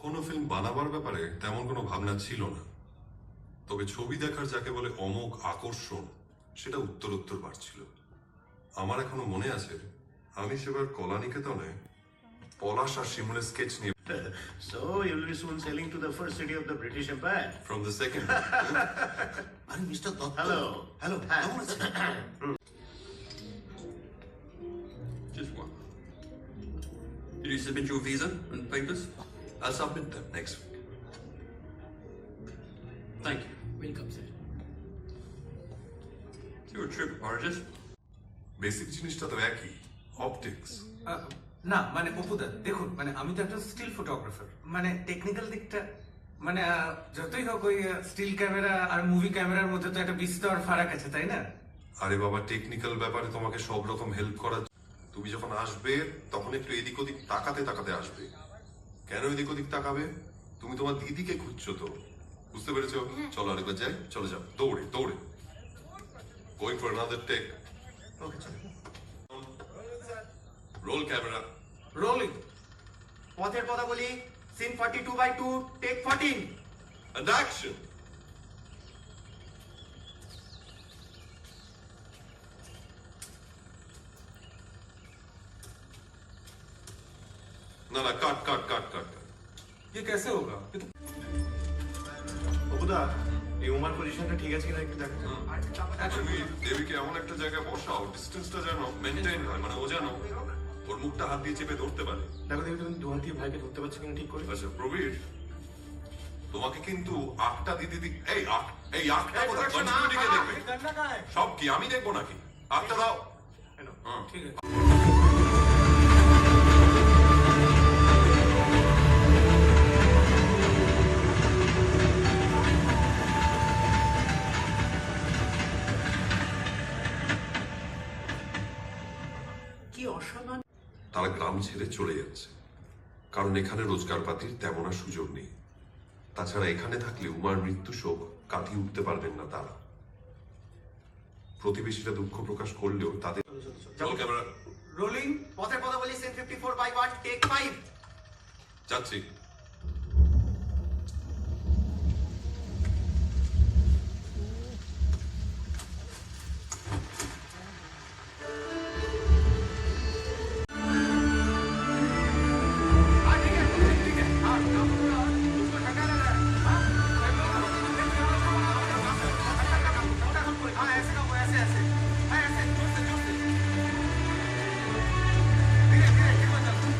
কোনো ফিল্ম বানাবার ব্যাপারে তেমন কোনো ভাবনা ছিল না, তবে ছবি দেখার যাকে বলে অমোঘ আকর্ষণ সেটা উত্তরোত্তর বাড়ছিল। আমার এখনো মনে আছে, আমি সেবার কলানিকেতনে পলাশ আর শিমুলের স্কেচ নিয়ে So you'll be soon sailing to the first city of the British Empire. From the second আরে মিস্টার দত্ত, Hello. হ্যালো, হ্যাঁ। কেমন আছেন? Just one. Did you submit your visa and papers? I'll submit them next week. Thank you. Welcome, sir. It's your trip, Arjit. Basic জিনিসটা তো একই, optics. না মানে অপুদা দেখুন, মানে আমি তো একটা স্টিল ফটোগ্রাফার, মানে টেকনিক্যাল দিকটা মানে যতই হোক ওই স্টিল ক্যামেরা আর মুভি ক্যামেরার মধ্যে তো একটা বিস্তর ফারাক আছে, তাই না? আরে বাবা, টেকনিক্যাল ব্যাপারে তোমাকে সব রকম হেল্প করা। তুমি যখন আসবে তখন একটু এদিক ওদিক তাকাতে তাকাতে আসবে। কেন এদিক ওদিক তাকাবে? তুমি তোমার দিদিকে খুঁজছো তো, বুঝতে পেরেছো? চলো আরেকবার যাই, চলো যাও, দৌড়ে দৌড়ে। Going for another take. Roll camera. Rolling. পথের কথা বলি, সিন 42/2, টেক 14। And action! ना ना, काट काट काट काट काट। ये कैसे होगा? ये तो অপুদা, এই উমার পজিশনটা ঠিক আছে কিনা একটু দেখো। তুমি দেবীকে এমন একটা জায়গায় বসাও, ডিস্টেন্সটা যেন মেনটেইন হয়, মানে ও যেন ওর মুখটা হাত দিয়ে চেপে ধরতে পারে। দেখো দেখি তুমি দু হাত দিয়ে ভাইকে ধরতে পারছো কিনা ঠিক করে। আচ্ছা প্রবীর, তোমাকে কিন্তু আঁকটা দিদি এই আঁকটা কোথায়? কন্টিনিউটিকে দেখবে। সব কি আমি দেখবো নাকি? আঁকটা দাও। হ্যাঁ। ঠিক আছে। কি অসাধারণ! তারা গ্রাম ছেড়ে চলে যাচ্ছে, কারণ এখানে রোজগার পাতির তেমন আর সুযোগ নেই। তাছাড়া এখানে থাকলে উমার মৃত্যু শোক কাটিয়ে উঠতে পারবেন না তারা। প্রতিবেশীরা দুঃখ প্রকাশ করলেও তাদের রোল ক্যামেরা। রোলিং। পথের কথা বলি, সিন 54/1, টেক 5। যাচ্ছি।